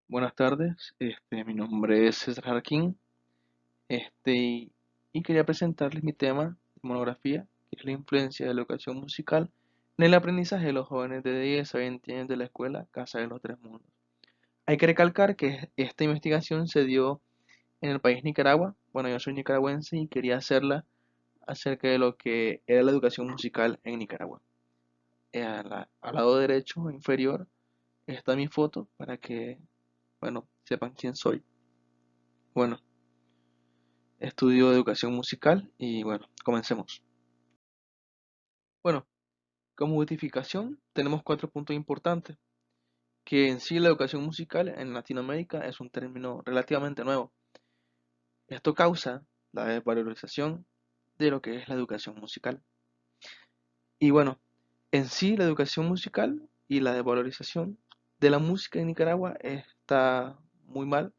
Buenas tardes, mi nombre es César Jarquín, y quería presentarles mi tema de monografía, que es la influencia de la educación musical en el aprendizaje de los jóvenes de 10 a 20 años de la escuela Casa de los Tres Mundos. Hay que recalcar que esta investigación se dio en el país Nicaragua. Bueno, yo soy nicaragüense y quería hacerla acerca de lo que era la educación musical en Nicaragua. Al lado derecho inferior está mi foto para que, bueno, sepan quién soy. Bueno, estudio educación musical y bueno, comencemos. Bueno, como justificación tenemos cuatro puntos importantes, que en sí la educación musical en Latinoamérica es un término relativamente nuevo. Esto causa la desvalorización de lo que es la educación musical. Y bueno, en sí la educación musical y la desvalorización de la música en Nicaragua está muy mal.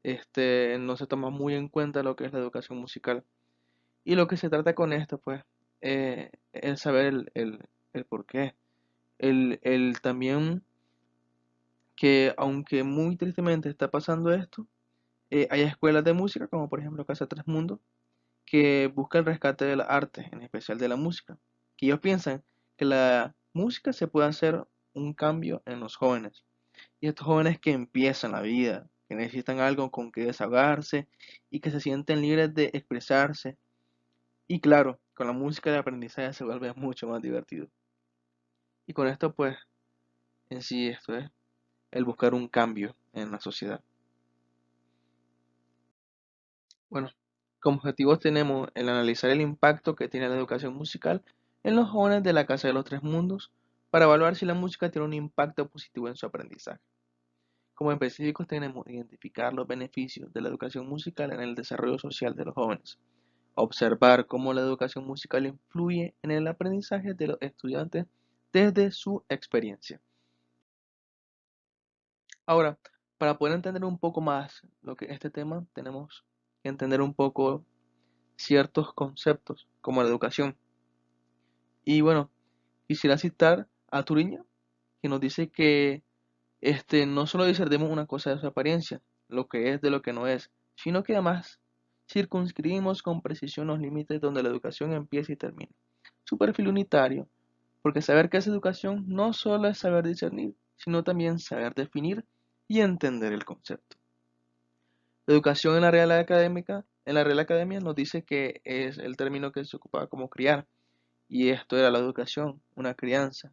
No se toma muy en cuenta lo que es la educación musical. Y lo que se trata con esto, pues, es saber el por qué. El también que, aunque muy tristemente está pasando esto, hay escuelas de música, como por ejemplo Casa Tres Mundos, que busca el rescate del arte, en especial de la música. Que ellos piensan que la música se puede hacer un cambio en los jóvenes. Y estos jóvenes que empiezan la vida, que necesitan algo con que desahogarse y que se sienten libres de expresarse. Y claro, con la música el aprendizaje se vuelve mucho más divertido. Y con esto, pues, en sí esto es el buscar un cambio en la sociedad. Bueno, como objetivos tenemos el analizar el impacto que tiene la educación musical en los jóvenes de la Casa de los Tres Mundos para evaluar si la música tiene un impacto positivo en su aprendizaje. Como específicos tenemos identificar los beneficios de la educación musical en el desarrollo social de los jóvenes, observar cómo la educación musical influye en el aprendizaje de los estudiantes desde su experiencia. Ahora, para poder entender un poco más lo que es este tema, tenemos que entender un poco ciertos conceptos como la educación. Y bueno, quisiera citar a Turiña, que nos dice que no solo discernimos una cosa de su apariencia, lo que es de lo que no es, sino que además circunscribimos con precisión los límites donde la educación empieza y termina. Su perfil unitario, porque saber qué es educación no solo es saber discernir, sino también saber definir y entender el concepto. La educación en la Real Academia nos dice que es el término que se ocupaba como criar, y esto era la educación, una crianza.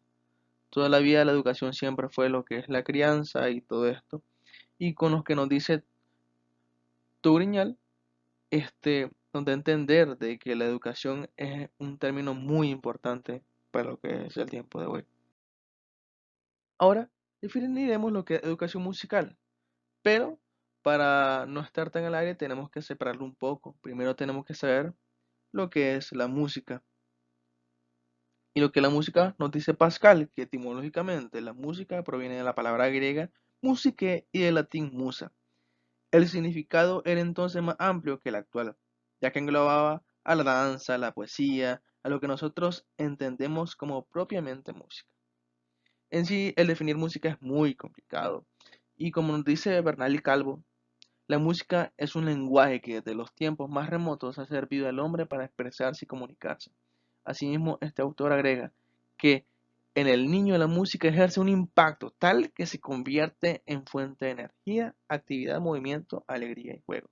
Toda la vida la educación siempre fue lo que es la crianza y todo esto. Y con lo que nos dice Turiñal, nos da a entender de que la educación es un término muy importante para lo que es el tiempo de hoy. Ahora definiremos lo que es educación musical, pero para no estar tan al aire tenemos que separarlo un poco. Primero tenemos que saber lo que es la música. Y lo que la música nos dice Pascal, que etimológicamente la música proviene de la palabra griega musique y del latín musa. El significado era entonces más amplio que el actual, ya que englobaba a la danza, a la poesía, a lo que nosotros entendemos como propiamente música. En sí, el definir música es muy complicado, y como nos dice Bernal y Calvo, la música es un lenguaje que desde los tiempos más remotos ha servido al hombre para expresarse y comunicarse. Asimismo, este autor agrega que en el niño la música ejerce un impacto tal que se convierte en fuente de energía, actividad, movimiento, alegría y juego.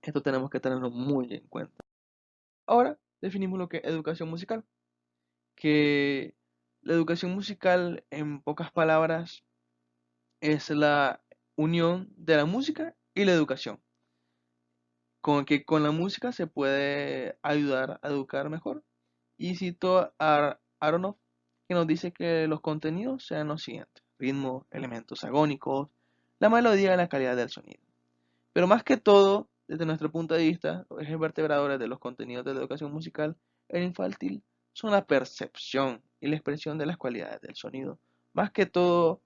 Esto tenemos que tenerlo muy en cuenta. Ahora definimos lo que es educación musical, que la educación musical en pocas palabras es la unión de la música y la educación. Con que con la música se puede ayudar a educar mejor. Y cito a Aronoff, que nos dice que los contenidos sean los siguientes: ritmo, elementos agónicos, la melodía y la calidad del sonido. Pero más que todo, desde nuestro punto de vista, los ejes vertebradores de los contenidos de la educación musical e infantil son la percepción y la expresión de las cualidades del sonido. Más que todo,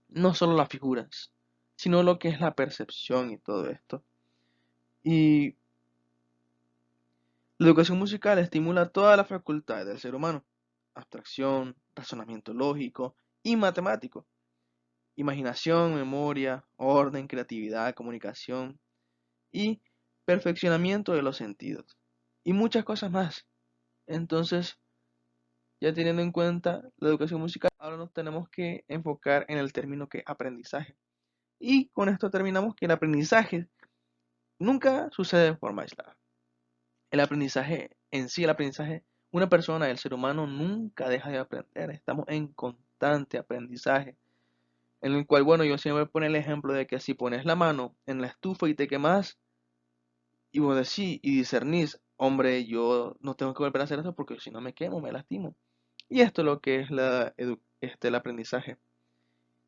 no solo las figuras, sino lo que es la percepción y todo esto. Y la educación musical estimula todas las facultades del ser humano: abstracción, razonamiento lógico y matemático. imaginación, memoria, orden, creatividad, comunicación y perfeccionamiento de los sentidos. Y muchas cosas más. Entonces, ya teniendo en cuenta la educación musical, ahora nos tenemos que enfocar en el término que es aprendizaje. Y con esto terminamos que el aprendizaje nunca sucede de forma aislada. El aprendizaje en sí, el aprendizaje, una persona, el ser humano nunca deja de aprender. Estamos en constante aprendizaje. En el cual, bueno, yo siempre pongo el ejemplo de que si pones la mano en la estufa y te quemas, y vos decís y discernís, hombre, yo no tengo que volver a hacer eso porque si no me quemo, me lastimo. Y esto es lo que es el aprendizaje.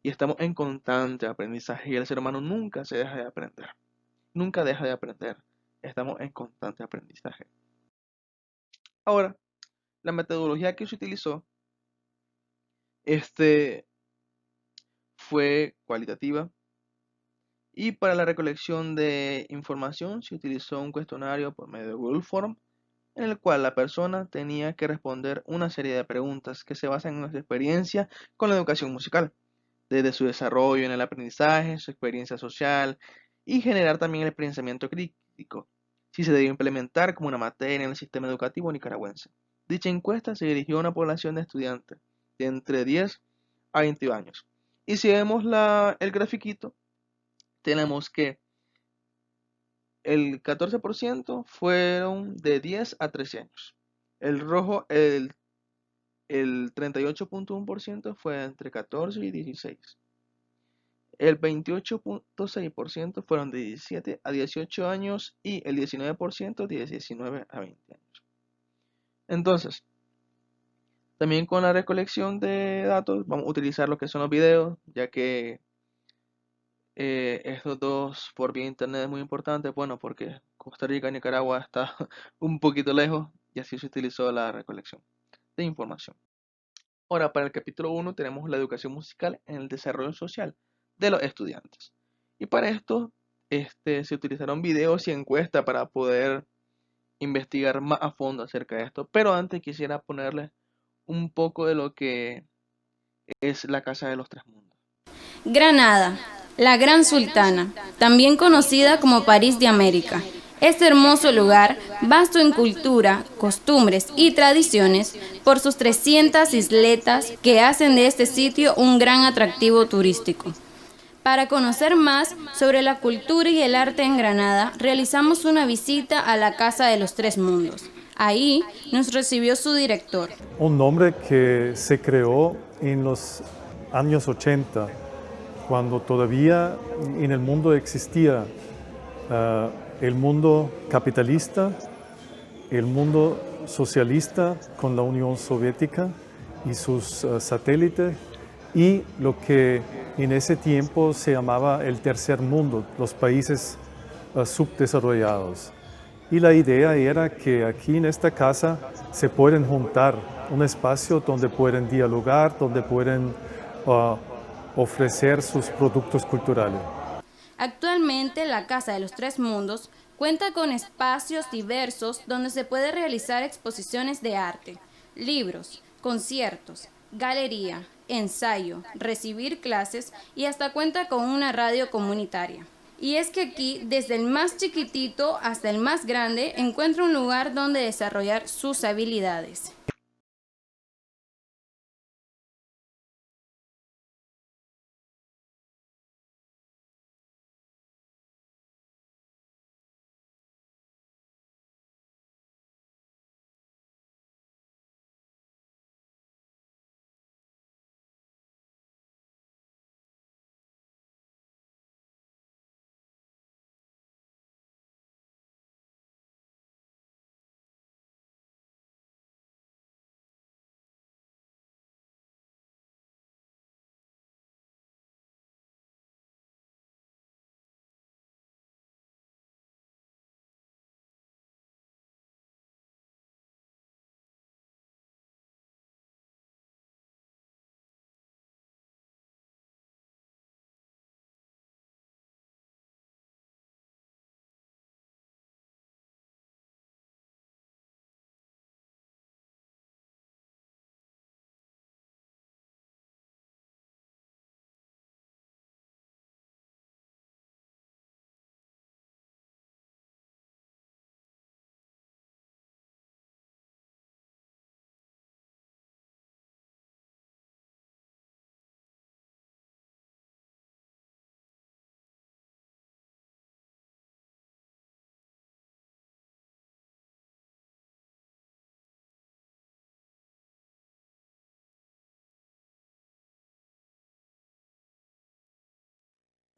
Y estamos en constante aprendizaje y el ser humano nunca se deja de aprender. Nunca deja de aprender. Estamos en constante aprendizaje. Ahora, la metodología que se utilizó este, fue cualitativa y para la recolección de información se utilizó un cuestionario por medio de Google Form en el cual la persona tenía que responder una serie de preguntas que se basan en su experiencia con la educación musical, desde su desarrollo en el aprendizaje, su experiencia social y generar también el pensamiento crítico, si se debe implementar como una materia en el sistema educativo nicaragüense. Dicha encuesta se dirigió a una población de estudiantes de entre 10 a 22 años. Y si vemos el grafiquito, tenemos que el 14% fueron de 10 a 13 años. El rojo, el 38.1% fue entre 14 y 16. El 28.6% fueron de 17 a 18 años y el 19% de 19 a 20 años. Entonces, también con la recolección de datos vamos a utilizar lo que son los videos, ya que estos dos por vía internet es muy importante, bueno, porque Costa Rica y Nicaragua está un poquito lejos y así se utilizó la recolección de información. Ahora, para el capítulo 1 tenemos la educación musical en el desarrollo social de los estudiantes. Y para esto se utilizaron videos y encuestas para poder investigar más a fondo acerca de esto. Pero antes quisiera ponerles un poco de lo que es la Casa de los Tres Mundos. Granada, la Gran Sultana, también conocida como París de América. Este hermoso lugar, vasto en cultura, costumbres y tradiciones, por sus 300 isletas que hacen de este sitio un gran atractivo turístico. Para conocer más sobre la cultura y el arte en Granada, realizamos una visita a la Casa de los Tres Mundos. Ahí nos recibió su director. Un nombre que se creó en los años 80, cuando todavía en el mundo existía el mundo capitalista, el mundo socialista con la Unión Soviética y sus satélites, y lo que en ese tiempo se llamaba el tercer mundo, los países subdesarrollados. Y la idea era que aquí en esta casa se pueden juntar un espacio donde pueden dialogar, donde pueden ofrecer sus productos culturales. Actualmente la Casa de los Tres Mundos cuenta con espacios diversos donde se puede realizar exposiciones de arte, libros, conciertos, galería, ensayo, recibir clases y hasta cuenta con una radio comunitaria. Y es que aquí, desde el más chiquitito hasta el más grande, encuentra un lugar donde desarrollar sus habilidades.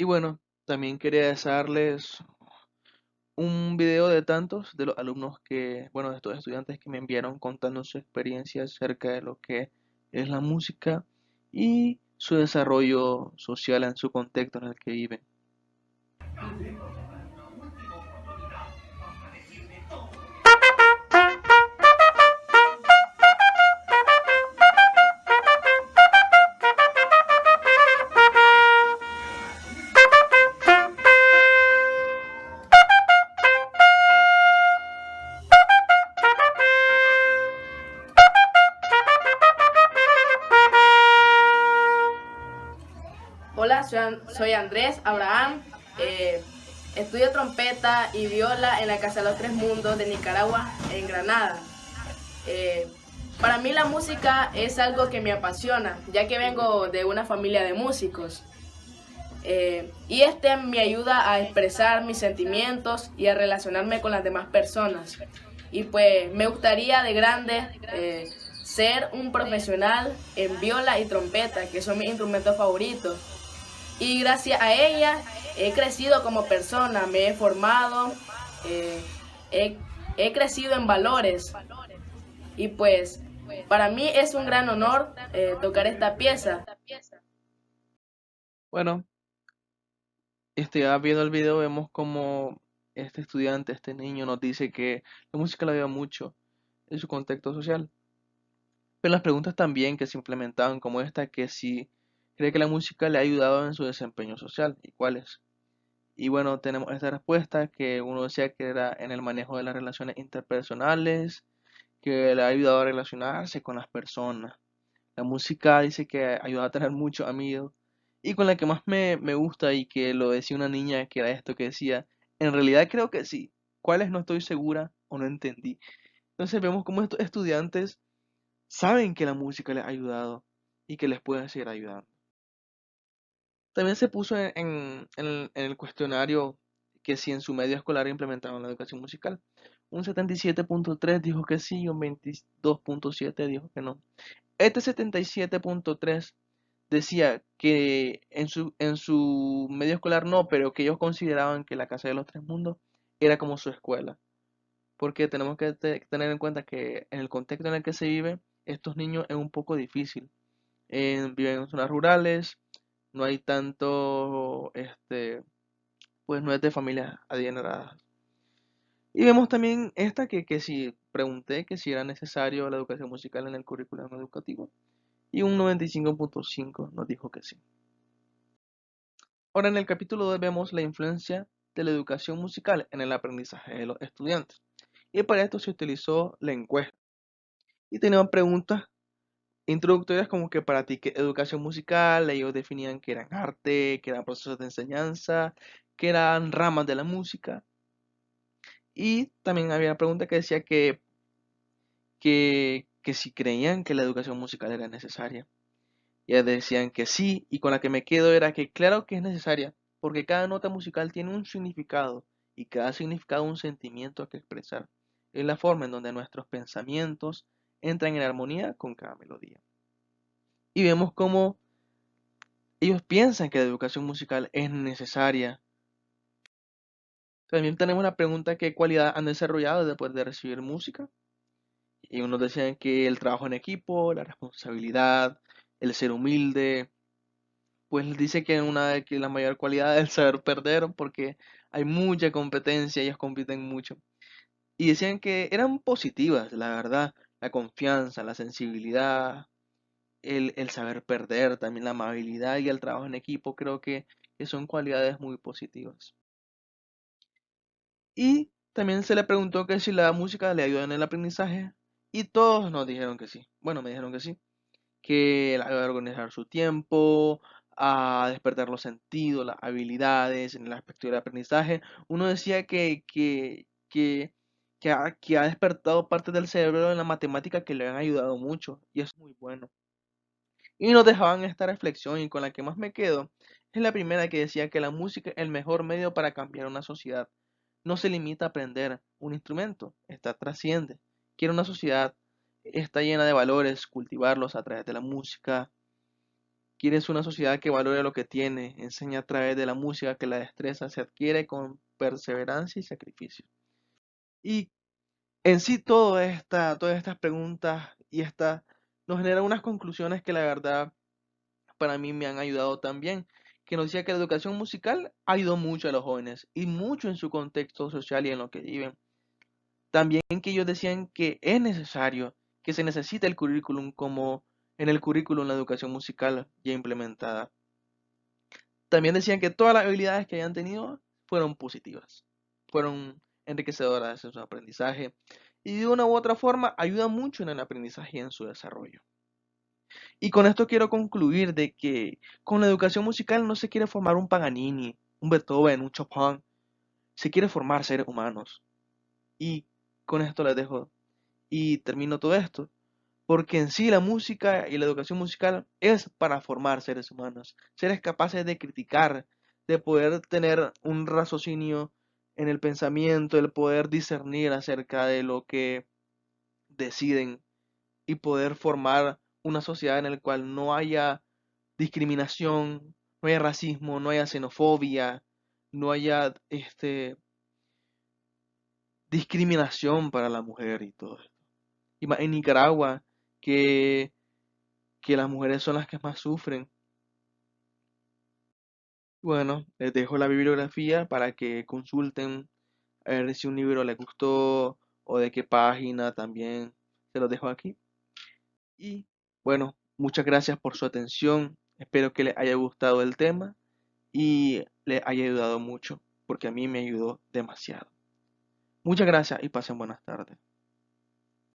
Y bueno, también quería desearles un video de tantos de los alumnos que, bueno, de estos estudiantes que me enviaron contando su experiencia acerca de lo que es la música y su desarrollo social en su contexto en el que viven. Hola, soy Andrés Abraham. Estudio trompeta y viola en la Casa de los Tres Mundos de Nicaragua, en Granada. Eh, para mí la música es algo que me apasiona, ya que vengo de una familia de músicos. Y este me ayuda a expresar mis sentimientos y a relacionarme con las demás personas. Y pues me gustaría de grande ser un profesional en viola y trompeta, que son mis instrumentos favoritos. Y gracias a ella he crecido como persona, me he formado, eh, he, he crecido en valores. Y pues para mí es un gran honor tocar esta pieza. Bueno, ya viendo el video vemos como este estudiante, este niño nos dice que la música la ayuda mucho en su contexto social. Pero las preguntas también que se implementaban como esta, que si cree que la música le ha ayudado en su desempeño social y cuáles. Y bueno, tenemos esta respuesta que uno decía que era en el manejo de las relaciones interpersonales, que le ha ayudado a relacionarse con las personas. La música dice que ayuda a tener muchos amigos. Y con la que más me gusta y que lo decía una niña, que era esto que decía, en realidad creo que sí. ¿Cuáles no estoy segura o no entendí? Entonces vemos cómo estos estudiantes saben que la música les ha ayudado y que les puede seguir ayudando. También se puso en el cuestionario que si en su medio escolar implementaban la educación musical. Un 77.3 dijo que sí y un 22.7 dijo que no. Este 77.3 decía que en su medio escolar no, pero que ellos consideraban que la Casa de los Tres Mundos era como su escuela. Porque tenemos que tener en cuenta que en el contexto en el que se vive, estos niños es un poco difícil. Viven en zonas rurales, no hay tanto, pues no es de familias adineradas. Y vemos también esta que si pregunté que si era necesario la educación musical en el currículum educativo. Y un 95.5 nos dijo que sí. Ahora en el capítulo 2 vemos la influencia de la educación musical en el aprendizaje de los estudiantes. Y para esto se utilizó la encuesta. Y tenían preguntas introductorias como que para ti, ¿qué educación musical? Ellos definían que eran arte, que eran procesos de enseñanza, que eran ramas de la música. Y también había una pregunta que decía que si creían que la educación musical era necesaria. Y ellos decían que sí, y con la que me quedo era que claro que es necesaria, porque cada nota musical tiene un significado, y cada significado un sentimiento que expresar. Es la forma en donde nuestros pensamientos entran en armonía con cada melodía. Y vemos cómo ellos piensan que la educación musical es necesaria. También tenemos la pregunta qué cualidad han desarrollado después de recibir música. Y unos decían que el trabajo en equipo, la responsabilidad, el ser humilde. Pues dice que que la mayor cualidad es el saber perder porque hay mucha competencia, ellos compiten mucho. Y decían que eran positivas, la verdad, la confianza, la sensibilidad, el saber perder, también la amabilidad y el trabajo en equipo, creo que son cualidades muy positivas. Y también se le preguntó que si la música le ayuda en el aprendizaje y todos nos dijeron que sí. Bueno, me dijeron que sí, que le ayuda a organizar su tiempo, a despertar los sentidos, las habilidades en el aspecto del aprendizaje. Uno decía que ha despertado partes del cerebro en la matemática que le han ayudado mucho y es muy bueno. Y nos dejaban esta reflexión y con la que más me quedo es la primera que decía que la música es el mejor medio para cambiar una sociedad. No se limita a aprender un instrumento, esta trasciende. Quiere una sociedad, está llena de valores, cultivarlos a través de la música. Quieres una sociedad que valore lo que tiene, enseña a través de la música que la destreza se adquiere con perseverancia y sacrificio. Y en sí todas estas preguntas y esta nos generan unas conclusiones que la verdad para mí me han ayudado también, que nos decía que la educación musical ayudó mucho a los jóvenes y mucho en su contexto social y en lo que viven. También que ellos decían que es necesario, que se necesita el currículum como en el currículum la educación musical ya implementada. También decían que todas las habilidades que hayan tenido fueron positivas, fueron enriquecedoras en su aprendizaje y de una u otra forma ayudan mucho en el aprendizaje y en su desarrollo. Y con esto quiero concluir de que con la educación musical no se quiere formar un Paganini, un Beethoven, un Chopin, se quiere formar seres humanos. Y con esto les dejo y termino todo esto, porque en sí la música y la educación musical es para formar seres humanos, seres capaces de criticar, de poder tener un raciocinio en el pensamiento, el poder discernir acerca de lo que deciden y poder formar una sociedad en la cual no haya discriminación, no haya racismo, no haya xenofobia, no haya discriminación para la mujer y todo esto. Y más en Nicaragua, que, que las mujeres son las que más sufren. Bueno, les dejo la bibliografía para que consulten a ver si un libro les gustó o de qué página también se los dejo aquí. Y bueno, muchas gracias por su atención. Espero que les haya gustado el tema y les haya ayudado mucho, porque a mí me ayudó demasiado. Muchas gracias y pasen buenas tardes.